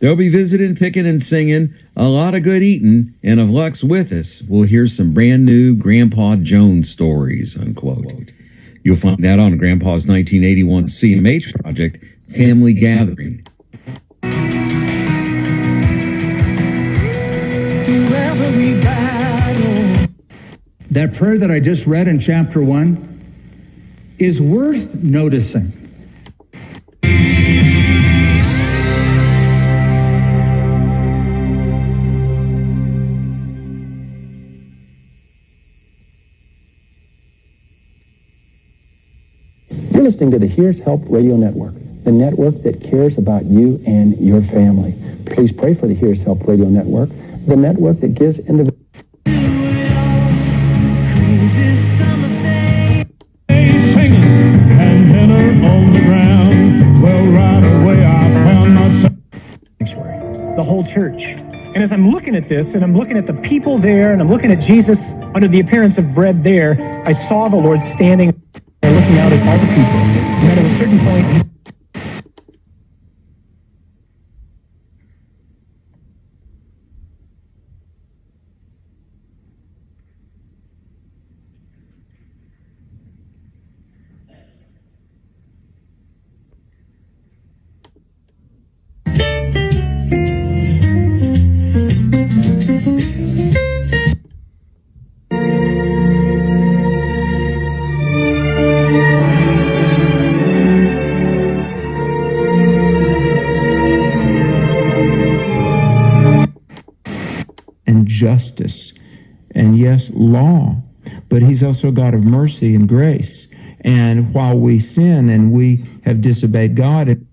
They'll be visiting, picking, and singing, a lot of good eating, and if luck's with us, we'll hear some brand new Grandpa Jones stories, unquote. You'll find that on Grandpa's 1981 CMH project, Family Gathering. That prayer that I just read in chapter 1 is worth noticing. You're listening to the Here's Help Radio Network, the network that cares about you and your family. Please pray for the Here's Help Radio Network, the network that gives individuals. The whole church. And as I'm looking at this, and I'm looking at the people there, and I'm looking at Jesus under the appearance of bread there, I saw the Lord standing there looking out at all the people. And then at a certain point, justice, and yes, law, but he's also a God of mercy and grace. And while we sin and we have disobeyed God, in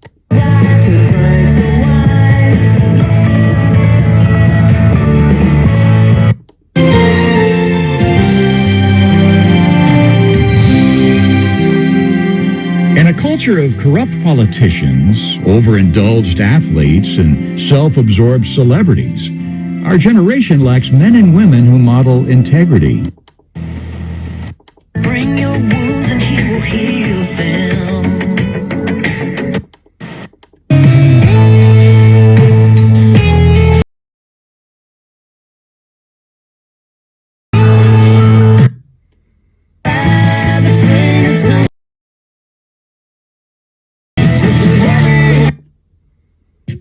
a culture of corrupt politicians, overindulged athletes, and self-absorbed celebrities, our generation lacks men and women who model integrity. Bring your wounds and he will heal them.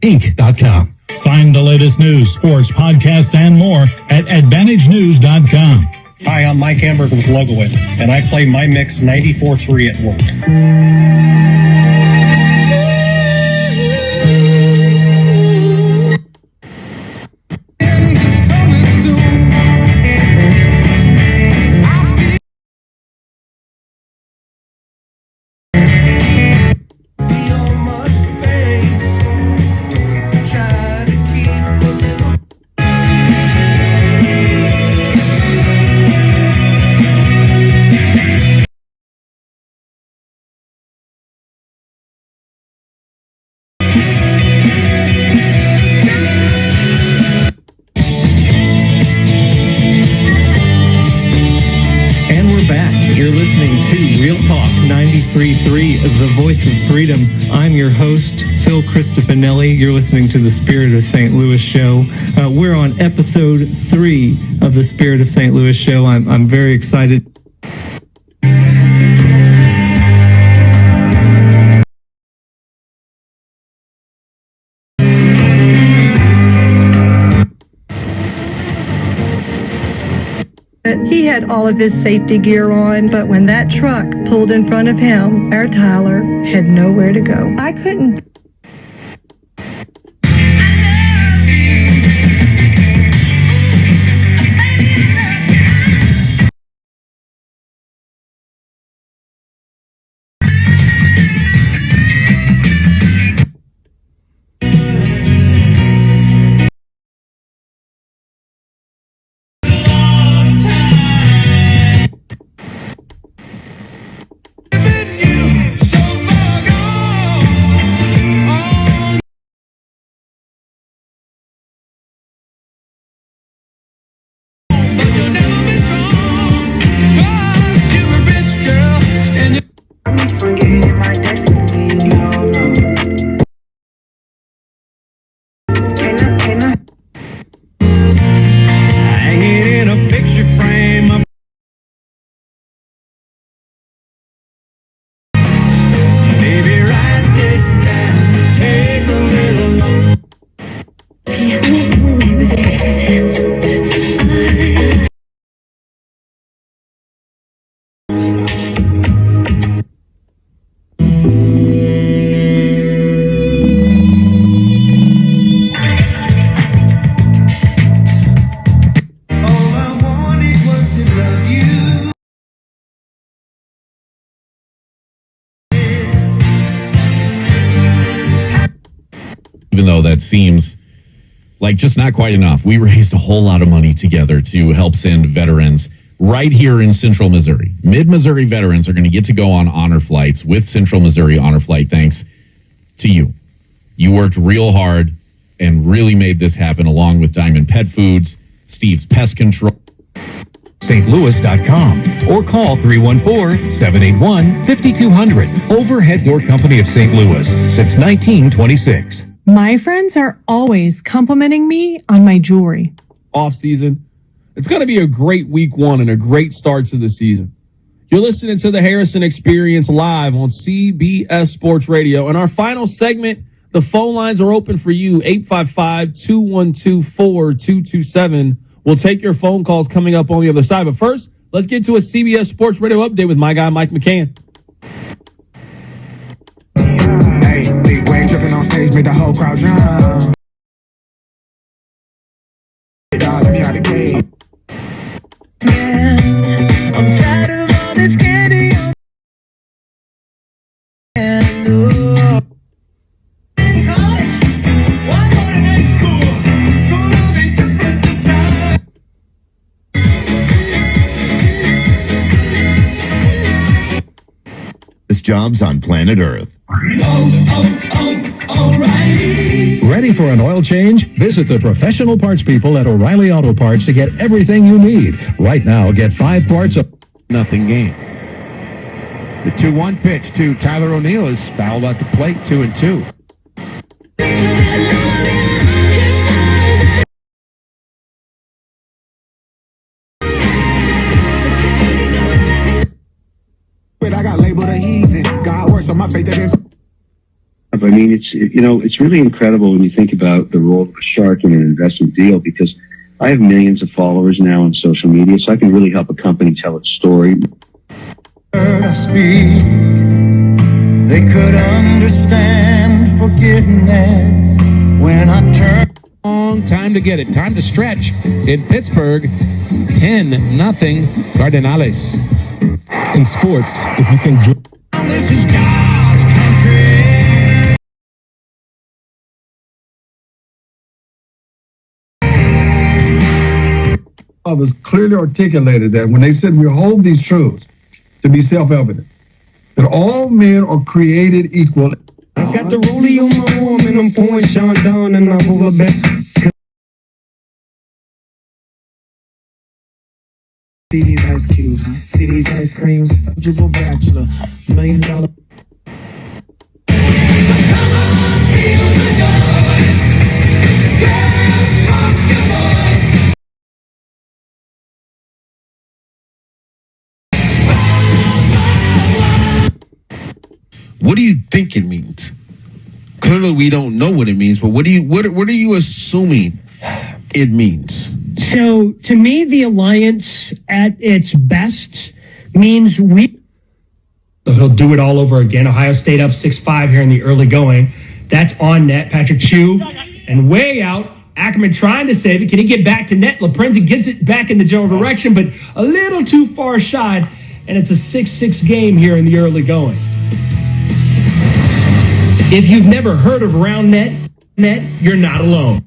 Inc.com. Find the latest news, sports, podcasts, and more at AdvantageNews.com. Hi, I'm Mike Hamburg with Logowit, and I play my mix 94.3 at work. The Voice of Freedom. I'm your host, Phil Christofanelli. You're listening to the Spirit of St. Louis show. We're on episode 3 of the Spirit of St. Louis show. I'm very excited. He had all of his safety gear on, but when that truck pulled in front of him, our Tyler had nowhere to go. I couldn't. even though that seems like just not quite enough. We raised a whole lot of money together to help send veterans right here in Central Missouri. Mid-Missouri veterans are going to get to go on honor flights with Central Missouri Honor Flight thanks to you. You worked real hard and really made this happen, along with Diamond Pet Foods, Steve's Pest Control. stlouis.com or call 314-781-5200. Overhead Door Company of St. Louis since 1926. My friends are always complimenting me on my jewelry. Off season. It's going to be a great week one and a great start to the season. You're listening to the Harrison Experience live on CBS Sports Radio. In our final segment, the phone lines are open for you, 855-212-4227. We'll take your phone calls coming up on the other side. But first, let's get to a CBS Sports Radio update with my guy, Mike McCann. Hey, big wave jumping on stage, made the whole crowd jump. Let me out the gate. I'm tired of all this candy. Jobs on planet Earth. O'Reilly. Ready for an oil change? Visit the professional parts people at O'Reilly Auto Parts to get everything you need. Right now, get 5 parts of nothing game. The 2-1 pitch to Tyler O'Neill is fouled at the plate, 2-2. I got labeled a heathen. God works on my faith. I mean, it's really incredible when you think about the role of a shark in an investment deal, because I have millions of followers now on social media, so I can really help a company tell its story. I speak, they could understand forgiveness when I turn. Long time to get it. Time to stretch in Pittsburgh. 10-0 Cardinals. In sports, if you think this is God's country. Others clearly articulated that when they said we hold these truths to be self-evident, that all men are created equal. I got the rollie on my arm and I'm pouring Sean down and I'm over best. See these ice cubes, see these ice creams, dribble bachelor, $1 million. What do you think it means? Clearly, we don't know what it means, but what are you assuming it means? So, to me, the alliance at its best means we. So he'll do it all over again. Ohio State up 6-5 here in the early going. That's on net. Patrick Chu and way out. Ackerman trying to save it. Can he get back to net? LaPrenza gets it back in the general direction, but a little too far shot. And it's a 6-6 game here in the early going. If you've never heard of round net, you're not alone.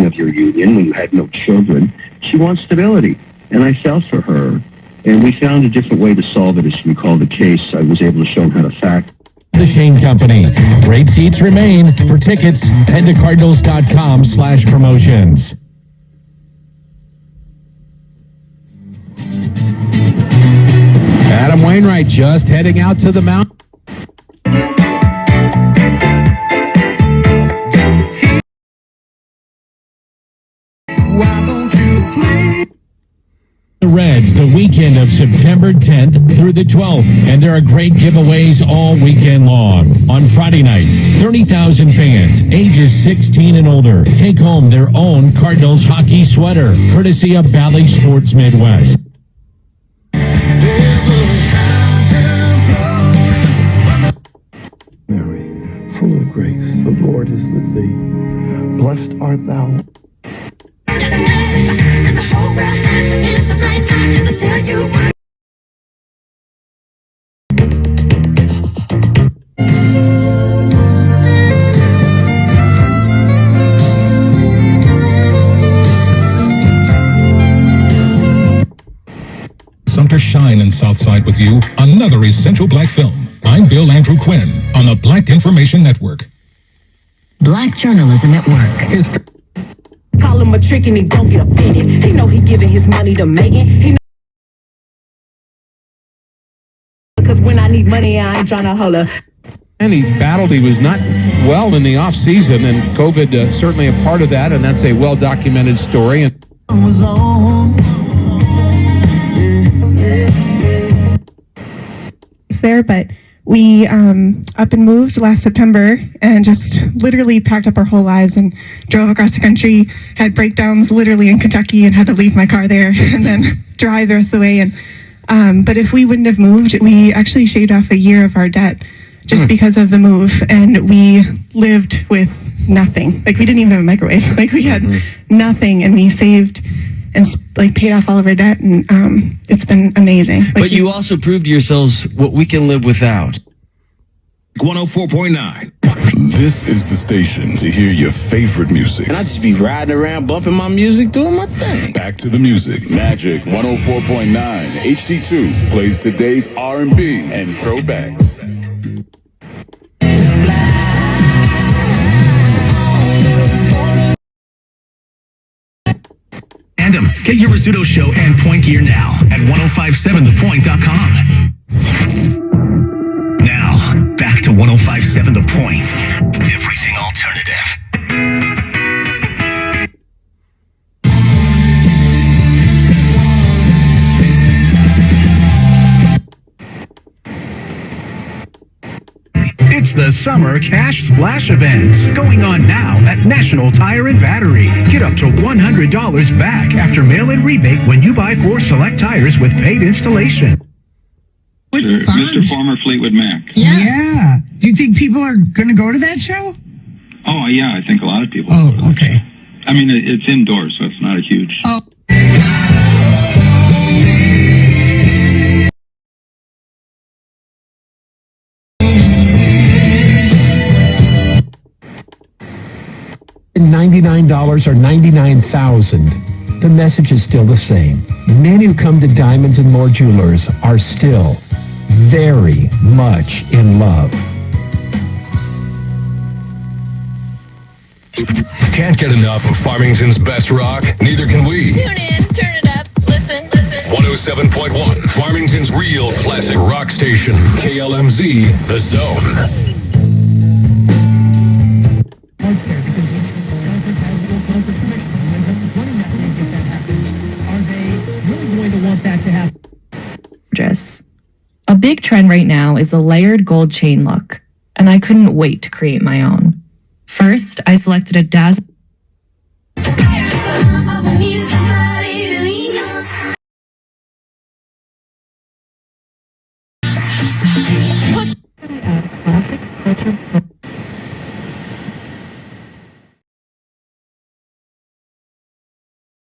Of your union when you had no children, she wants stability, and I felt for her, and we found a different way to solve it. As we call the case, I was able to show them how to fact. The Shane Company. Great seats remain. For tickets, head to cardinals.com/promotions. Adam Wainwright just heading out to the mountain. The Reds, the weekend of September 10th through the 12th. And there are great giveaways all weekend long. On Friday night, 30,000 fans, ages 16 and older, take home their own Cardinals hockey sweater, courtesy of Valley Sports Midwest. of grace, the Lord is with thee. Blessed art thou. Sumter Shine in Southside with you, another essential black film. I'm Bill Andrew Quinn on the Black Information Network. Black journalism at work. Call him a trick and he don't get offended. He know he giving his money to Megan. He know because when I need money, I ain't trying to holler. And he battled. He was not well in the off season, and COVID certainly a part of that. And that's a well documented story. And there, but we up and moved last September and just literally packed up our whole lives and drove across the country, had breakdowns literally in Kentucky and had to leave my car there and then drive the rest of the way. And but if we wouldn't have moved, we actually shaved off a year of our debt just because of the move, and we lived with nothing. Like, we didn't even have a microwave. Like, we had nothing, and we saved and like paid off all of our debt, and it's been amazing. Like, but you also proved to yourselves what we can live without. 104.9. This is the station to hear your favorite music. And I just be riding around, bumping my music, doing my thing. Back to the music. Magic 104.9 HD2 plays today's R&B and throwbacks. Get your Rizzuto show and point gear now at 1057thepoint.com. Now, back to 1057 The Point. Everything alternative. It's the Summer Cash Splash event going on now at National Tire and Battery. Get up to $100 back after mail-in rebate when you buy 4 select tires with paid installation. Mr. Former Fleetwood Mac. Yes. Yeah. Do you think people are going to go to that show? Oh, yeah, I think a lot of people. Oh, okay. I mean, it's indoors, so it's not a huge... Oh. $99 or $99,000, the message is still the same. Men who come to Diamonds and More Jewelers are still very much in love. Can't get enough of Farmington's best rock? Neither can we. Tune in, turn it up, listen. 107.1, Farmington's real classic rock station. KLMZ, The Zone. A big trend right now is the layered gold chain look, and I couldn't wait to create my own. First, I selected a dazzle. Classic culture.